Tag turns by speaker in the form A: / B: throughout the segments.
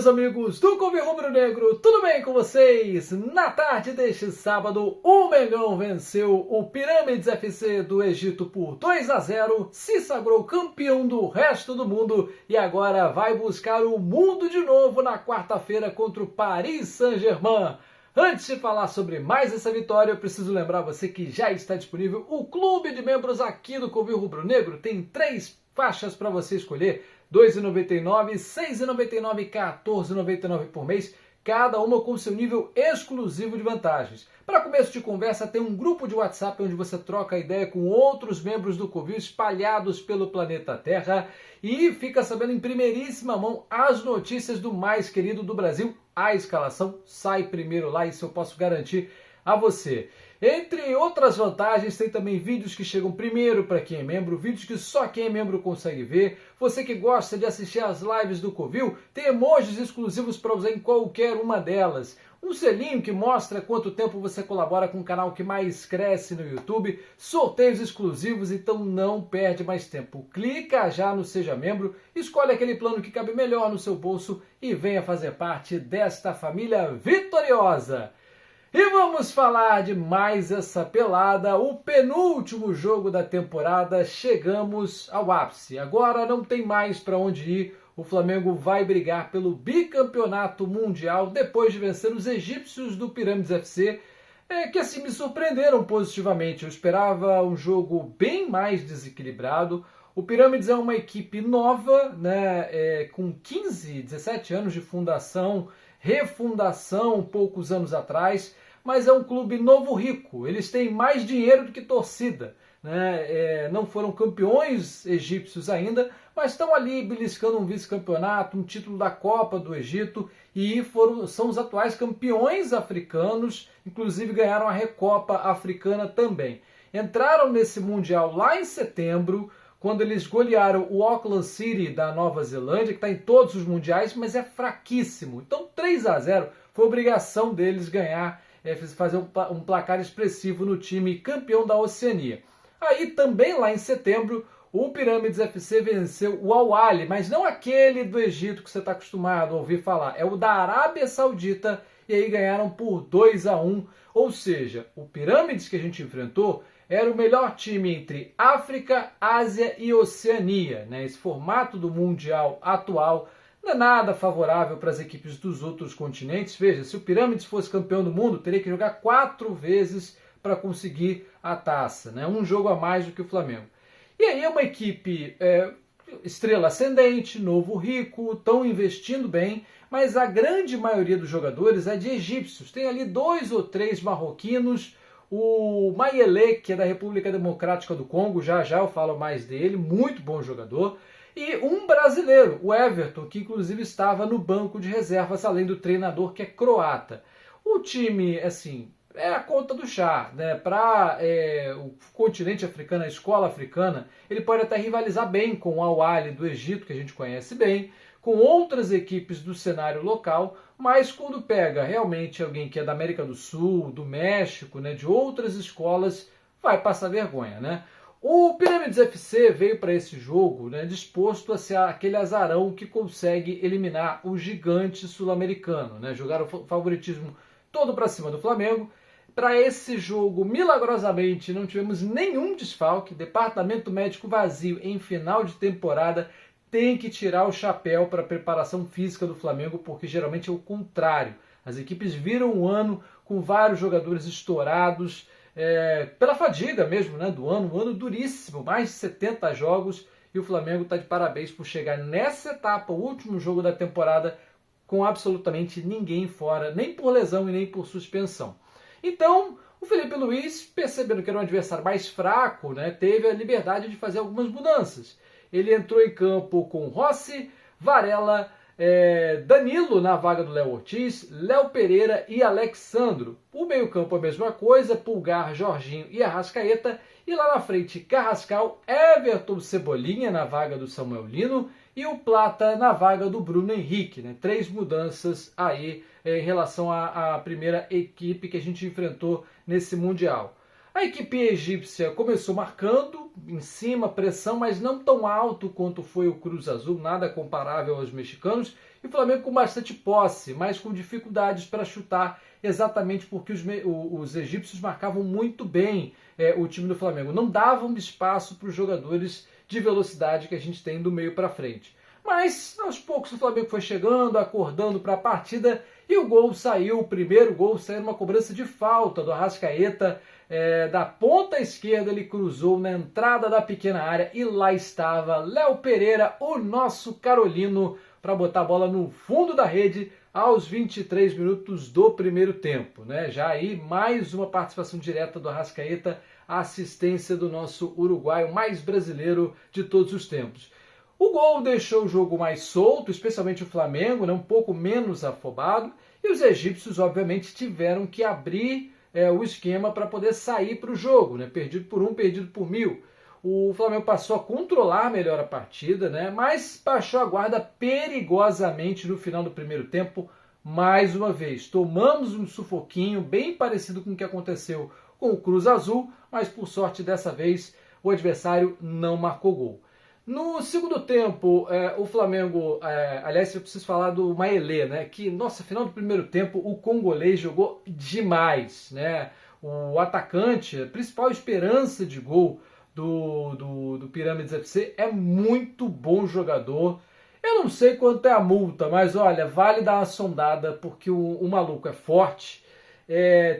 A: meus amigos do Clube Rubro Negro, tudo bem com vocês? Na tarde deste sábado, o Mengão venceu o Pirâmides FC do Egito por 2-0, se sagrou campeão do resto do mundo e agora vai buscar o mundo de novo na quarta-feira contra o Paris Saint-Germain. Antes de falar sobre mais essa vitória, eu preciso lembrar você que já está disponível o clube de membros aqui do Clube Rubro Negro. Tem 3 faixas para você escolher, R$ 2,99, R$ 6,99 e R$ 14,99 por mês, cada uma com seu nível exclusivo de vantagens. Para começo de conversa, tem um grupo de WhatsApp onde você troca ideia com outros membros do Covil espalhados pelo planeta Terra e fica sabendo em primeiríssima mão as notícias do mais querido do Brasil. A escalação sai primeiro lá, isso eu posso garantir a você. Entre outras vantagens, tem também vídeos que chegam primeiro para quem é membro, vídeos que só quem é membro consegue ver. Você que gosta de assistir às lives do Covil, tem emojis exclusivos para usar em qualquer uma delas. Um selinho que mostra quanto tempo você colabora com o canal que mais cresce no YouTube. Sorteios exclusivos, então não perde mais tempo. Clica já no Seja Membro, escolhe aquele plano que cabe melhor no seu bolso e venha fazer parte desta família vitoriosa. E vamos falar de mais essa pelada, o penúltimo jogo da temporada, chegamos ao ápice. Agora não tem mais para onde ir, o Flamengo vai brigar pelo bicampeonato mundial depois de vencer os egípcios do Pirâmides FC, que assim me surpreenderam positivamente. Eu esperava um jogo bem mais desequilibrado. O Pirâmides é uma equipe nova, né, com 15, 17 anos de fundação, refundação poucos anos atrás, mas é um clube novo rico. Eles têm mais dinheiro do que torcida, né? Não foram campeões egípcios ainda, mas estão ali beliscando um vice-campeonato, um título da Copa do Egito e são os atuais campeões africanos, inclusive ganharam a Recopa Africana também. Entraram nesse Mundial lá em setembro, quando eles golearam o Auckland City da Nova Zelândia, que está em todos os mundiais, mas é fraquíssimo. Então 3-0 foi obrigação deles ganhar, fazer um placar expressivo no time campeão da Oceania. Aí também lá em setembro, o Pirâmides FC venceu o Al Ahly, mas não aquele do Egito que você está acostumado a ouvir falar, é o da Arábia Saudita, e aí ganharam por 2-1, ou seja, o Pirâmides que a gente enfrentou era o melhor time entre África, Ásia e Oceania, né? Esse formato do Mundial atual não é nada favorável para as equipes dos outros continentes. Veja, se o Pirâmides fosse campeão do mundo, teria que jogar 4 vezes para conseguir a taça, né? Um jogo a mais do que o Flamengo. E aí é uma equipe estrela ascendente, novo rico, estão investindo bem, mas a grande maioria dos jogadores é de egípcios. Tem ali 2 ou 3 marroquinos, o Mayele, que é da República Democrática do Congo, já eu falo mais dele, muito bom jogador, e um brasileiro, o Everton, que inclusive estava no banco de reservas, além do treinador que é croata. O time, assim, é a conta do chá, né? Para o continente africano, a escola africana, ele pode até rivalizar bem com o Al Ahly do Egito, que a gente conhece bem, com outras equipes do cenário local, mas quando pega realmente alguém que é da América do Sul, do México, né, de outras escolas, vai passar vergonha, né? O Pirâmides FC veio para esse jogo, né, disposto a ser aquele azarão que consegue eliminar o gigante sul-americano, né? Jogaram o favoritismo todo para cima do Flamengo. Para esse jogo, milagrosamente, não tivemos nenhum desfalque, departamento médico vazio em final de temporada. Tem que tirar o chapéu para a preparação física do Flamengo, porque geralmente é o contrário. As equipes viram um ano com vários jogadores estourados, pela fadiga mesmo, né, do ano, um ano duríssimo, mais de 70 jogos, e o Flamengo está de parabéns por chegar nessa etapa, o último jogo da temporada, com absolutamente ninguém fora, nem por lesão e nem por suspensão. Então, o Felipe Luiz, percebendo que era um adversário mais fraco, né, teve a liberdade de fazer algumas mudanças. Ele entrou em campo com Rossi, Varela, Danilo na vaga do Léo Ortiz, Léo Pereira e Alexandro. O meio-campo a mesma coisa, Pulgar, Jorginho e Arrascaeta. E lá na frente, Carrascal, Everton, Cebolinha na vaga do Samuel Lino e o Plata na vaga do Bruno Henrique, né? 3 mudanças aí em relação à primeira equipe que a gente enfrentou nesse Mundial. A equipe egípcia começou marcando em cima, pressão, mas não tão alto quanto foi o Cruz Azul, nada comparável aos mexicanos. E o Flamengo com bastante posse, mas com dificuldades para chutar, exatamente porque os egípcios marcavam muito bem o time do Flamengo. Não davam espaço para os jogadores de velocidade que a gente tem do meio para frente. Mas, aos poucos, o Flamengo foi chegando, acordando para a partida e o gol saiu, o primeiro gol saiu numa cobrança de falta do Arrascaeta. Da ponta esquerda ele cruzou na entrada da pequena área e lá estava Léo Pereira, o nosso carolino, para botar a bola no fundo da rede aos 23 minutos do primeiro tempo, né? Já aí mais uma participação direta do Arrascaeta, a assistência do nosso uruguaio mais brasileiro de todos os tempos. O gol deixou o jogo mais solto, especialmente o Flamengo, né, um pouco menos afobado, e os egípcios, obviamente, tiveram que abrir o esquema para poder sair para o jogo, né, perdido por um, perdido por mil. O Flamengo passou a controlar melhor a partida, né, mas baixou a guarda perigosamente no final do primeiro tempo, mais uma vez. Tomamos um sufoquinho bem parecido com o que aconteceu com o Cruz Azul, mas por sorte dessa vez o adversário não marcou gol. No segundo tempo, o Flamengo, aliás, eu preciso falar do Maelê, né? Que, nossa, final do primeiro tempo, o congolês jogou demais, né? O atacante, a principal esperança de gol do Pirâmides FC, é muito bom jogador. Eu não sei quanto é a multa, mas olha, vale dar uma sondada, porque o maluco é forte,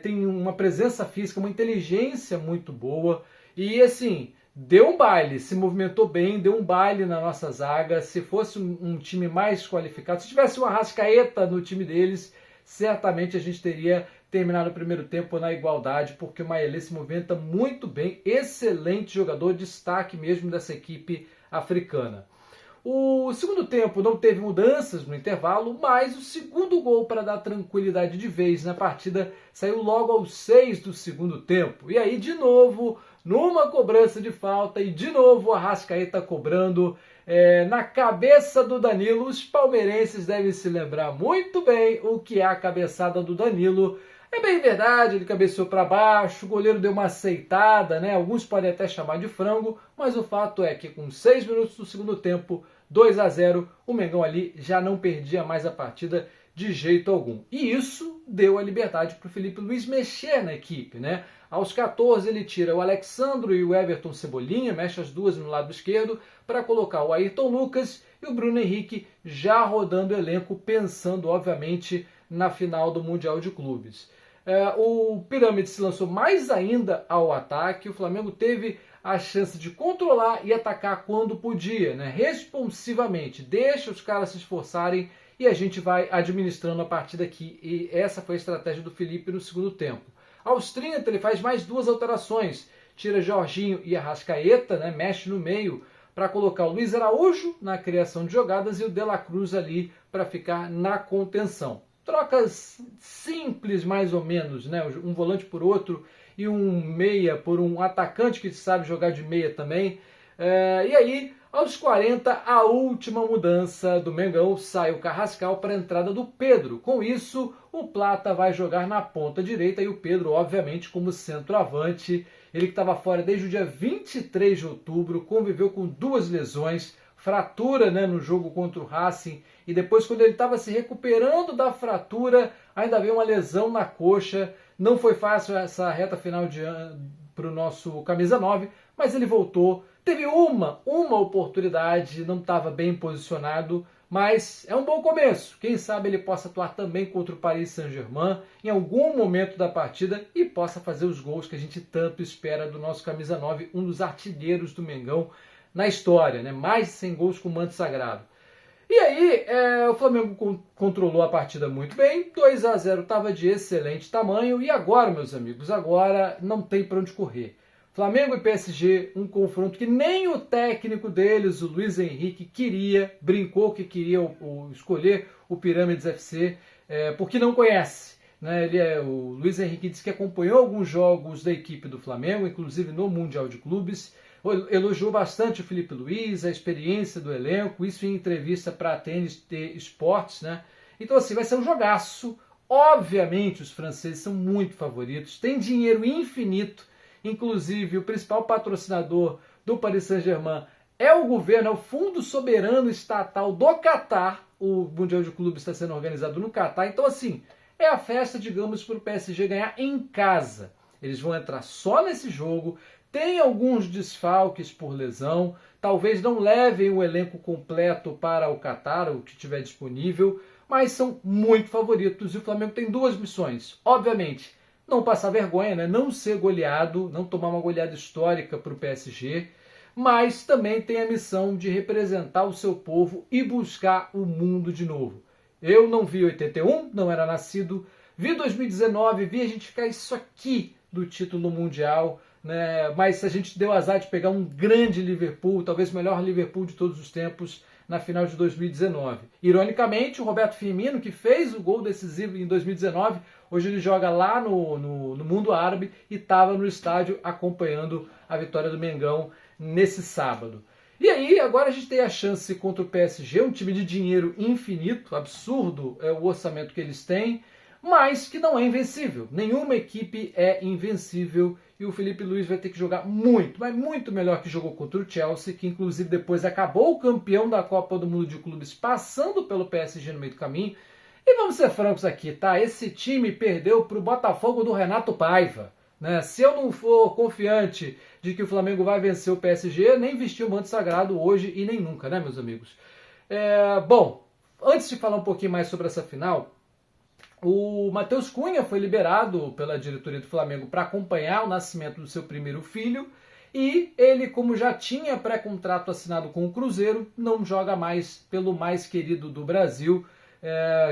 A: tem uma presença física, uma inteligência muito boa, e assim, deu um baile, se movimentou bem, deu um baile na nossa zaga. Se fosse um time mais qualificado, se tivesse um Arrascaeta no time deles, certamente a gente teria terminado o primeiro tempo na igualdade, porque o Maelê se movimenta muito bem, excelente jogador, destaque mesmo dessa equipe africana. O segundo tempo não teve mudanças no intervalo, mas o segundo gol para dar tranquilidade de vez na partida saiu logo aos 6 do segundo tempo. E aí, de novo, numa cobrança de falta, e de novo o Arrascaeta cobrando na cabeça do Danilo. Os palmeirenses devem se lembrar muito bem o que é a cabeçada do Danilo. É bem verdade, ele cabeceou para baixo, o goleiro deu uma aceitada, né? Alguns podem até chamar de frango, mas o fato é que com 6 minutos do segundo tempo, 2-0, o Mengão ali já não perdia mais a partida de jeito algum. E isso deu a liberdade para o Felipe Luiz mexer na equipe, né? Aos 14 ele tira o Alexandro e o Everton Cebolinha, mexe as duas no lado esquerdo, para colocar o Ayrton Lucas e o Bruno Henrique já rodando o elenco, pensando obviamente na final do Mundial de Clubes. O Pirâmide se lançou mais ainda ao ataque, o Flamengo teve a chance de controlar e atacar quando podia, né? Responsivamente, deixa os caras se esforçarem e a gente vai administrando a partida aqui. E essa foi a estratégia do Felipe no segundo tempo. Aos 30 ele faz mais duas alterações, tira Jorginho e Arrascaeta, né? Mexe no meio para colocar o Luiz Araújo na criação de jogadas e o De La Cruz ali para ficar na contenção. Trocas simples, mais ou menos, né? Um volante por outro e um meia por um atacante que sabe jogar de meia também. E aí, aos 40, a última mudança do Mengão, sai o Carrascal para a entrada do Pedro. Com isso, o Plata vai jogar na ponta direita e o Pedro, obviamente, como centroavante. Ele que estava fora desde o dia 23 de outubro, conviveu com duas lesões, fratura, né, no jogo contra o Racing, e depois, quando ele estava se recuperando da fratura, ainda veio uma lesão na coxa. Não foi fácil essa reta final de ano para o nosso camisa 9, mas ele voltou. Teve uma oportunidade, não estava bem posicionado, mas é um bom começo. Quem sabe ele possa atuar também contra o Paris Saint-Germain em algum momento da partida e possa fazer os gols que a gente tanto espera do nosso camisa 9, um dos artilheiros do Mengão na história, né? Mais de 100 gols com o manto sagrado. E aí, o Flamengo controlou a partida muito bem, 2-0 estava de excelente tamanho, e agora, meus amigos, agora não tem para onde correr. Flamengo e PSG, um confronto que nem o técnico deles, o Luiz Henrique, queria, brincou que queria escolher o Pirâmides FC, porque não conhece. Né? O Luiz Henrique disse que acompanhou alguns jogos da equipe do Flamengo, inclusive no Mundial de Clubes. Elogiou bastante o Felipe Luiz, a experiência do elenco, isso em entrevista para a TNT Esportes, né? Então, assim, vai ser um jogaço. Obviamente, os franceses são muito favoritos, têm dinheiro infinito, Inclusive, o principal patrocinador do Paris Saint-Germain é o governo, é o Fundo Soberano Estatal do Catar. O Mundial de Clubes está sendo organizado no Catar. Então, assim, é a festa, digamos, para o PSG ganhar em casa. Eles vão entrar só nesse jogo. Tem alguns desfalques por lesão. Talvez não levem o elenco completo para o Catar, o que tiver disponível. Mas são muito favoritos. E o Flamengo tem duas missões. Obviamente, não passar vergonha, né? Não ser goleado, não tomar uma goleada histórica para o PSG. Mas também tem a missão de representar o seu povo e buscar o mundo de novo. Eu não vi 81, não era nascido. Vi 2019, vi a gente ficar isso aqui do título mundial, né? Mas a gente deu azar de pegar um grande Liverpool, talvez o melhor Liverpool de todos os tempos, na final de 2019. Ironicamente, o Roberto Firmino, que fez o gol decisivo em 2019, hoje ele joga lá no mundo árabe e estava no estádio acompanhando a vitória do Mengão nesse sábado. E aí, agora a gente tem a chance contra o PSG, um time de dinheiro infinito, absurdo é o orçamento que eles têm, mas que não é invencível. Nenhuma equipe é invencível e o Felipe Luiz vai ter que jogar muito, mas muito melhor que jogou contra o Chelsea, que inclusive depois acabou o campeão da Copa do Mundo de Clubes passando pelo PSG no meio do caminho. E vamos ser francos aqui, tá? Esse time perdeu para o Botafogo do Renato Paiva. Né? Se eu não for confiante de que o Flamengo vai vencer o PSG, nem vestir o manto sagrado hoje e nem nunca, né, meus amigos? Bom, antes de falar um pouquinho mais sobre essa final, o Matheus Cunha foi liberado pela diretoria do Flamengo para acompanhar o nascimento do seu primeiro filho e ele, como já tinha pré-contrato assinado com o Cruzeiro, não joga mais pelo mais querido do Brasil,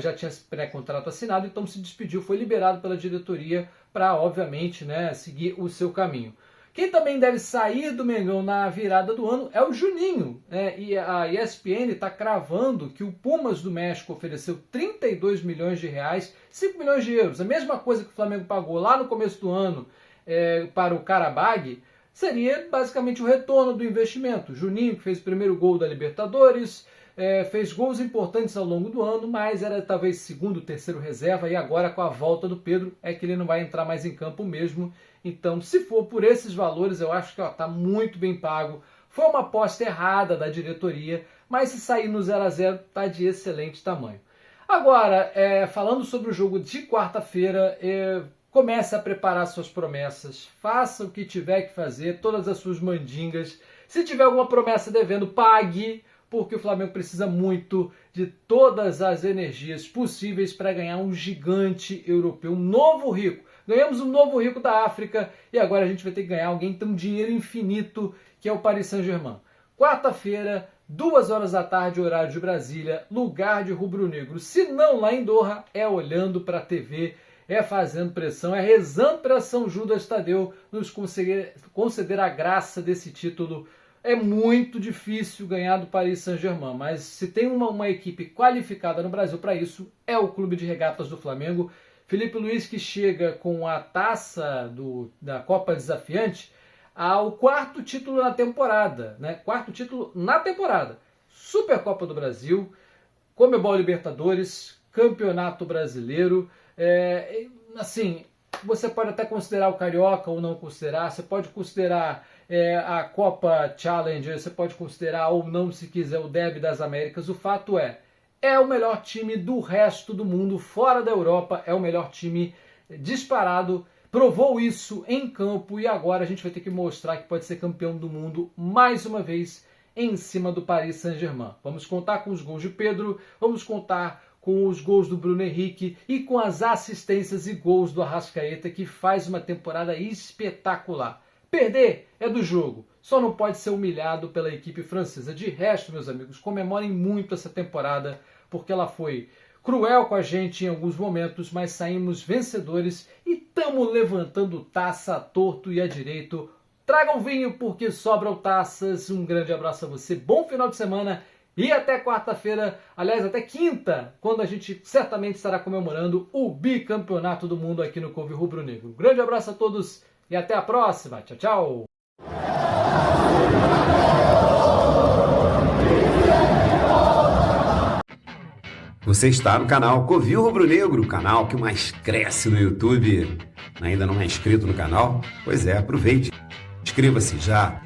A: já tinha pré-contrato assinado, então se despediu, foi liberado pela diretoria para, obviamente, né, seguir o seu caminho. Quem também deve sair do Mengão na virada do ano é o Juninho. E a ESPN está cravando que o Pumas do México ofereceu 32 milhões de reais, 5 milhões de euros. A mesma coisa que o Flamengo pagou lá no começo do ano para o Karabag, seria basicamente o retorno do investimento. Juninho, que fez o primeiro gol da Libertadores, fez gols importantes ao longo do ano, mas era talvez segundo, terceiro reserva, e agora com a volta do Pedro é que ele não vai entrar mais em campo mesmo. Então, se for por esses valores, eu acho que está muito bem pago. Foi uma aposta errada da diretoria, mas se sair no 0-0, está de excelente tamanho. Agora, falando sobre o jogo de quarta-feira, comece a preparar suas promessas, faça o que tiver que fazer, todas as suas mandingas. Se tiver alguma promessa devendo, pague, porque o Flamengo precisa muito de todas as energias possíveis para ganhar um gigante europeu, um novo rico. Ganhamos um novo rico da África e agora a gente vai ter que ganhar alguém que tem um dinheiro infinito, que é o Paris Saint-Germain. Quarta-feira, 2h da tarde, horário de Brasília, lugar de rubro-negro. Se não lá em Doha, é olhando para a TV, é fazendo pressão, é rezando para São Judas Tadeu nos conceder a graça desse título. É muito difícil ganhar do Paris Saint-Germain, mas se tem uma equipe qualificada no Brasil para isso, é o Clube de Regatas do Flamengo. Felipe Luiz, que chega com a taça da Copa Desafiante ao quarto título na temporada, né? Quarto título na temporada. Supercopa do Brasil, Conmebol Libertadores, Campeonato Brasileiro. Assim, você pode até considerar o Carioca ou não considerar, você pode considerar a Copa Challenger, você pode considerar ou não, se quiser, o Derby das Américas. O fato é o melhor time do resto do mundo, fora da Europa, é o melhor time disparado, provou isso em campo e agora a gente vai ter que mostrar que pode ser campeão do mundo mais uma vez em cima do Paris Saint-Germain. Vamos contar com os gols de Pedro, vamos contar com os gols do Bruno Henrique e com as assistências e gols do Arrascaeta, que faz uma temporada espetacular. Perder é do jogo, só não pode ser humilhado pela equipe francesa. De resto, meus amigos, comemorem muito essa temporada, porque ela foi cruel com a gente em alguns momentos, mas saímos vencedores e estamos levantando taça a torto e a direito. Tragam vinho porque sobram taças. Um grande abraço a você, bom final de semana e até quarta-feira, aliás, até quinta, quando a gente certamente estará comemorando o bicampeonato do mundo aqui no Couve Rubro Negro. Um grande abraço a todos e até a próxima. Tchau, tchau.
B: Você está no canal Covil Rubro Negro, o canal que mais cresce no YouTube. Ainda não é inscrito no canal? Pois é, aproveite. Inscreva-se já.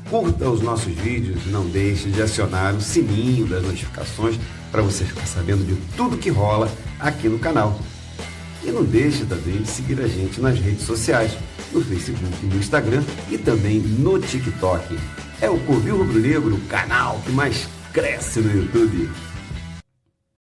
B: Curta os nossos vídeos e não deixe de acionar o sininho das notificações para você ficar sabendo de tudo que rola aqui no canal. E não deixe também de seguir a gente nas redes sociais, no Facebook, no Instagram e também no TikTok. É o Covil Rubro Negro, o canal que mais cresce no YouTube.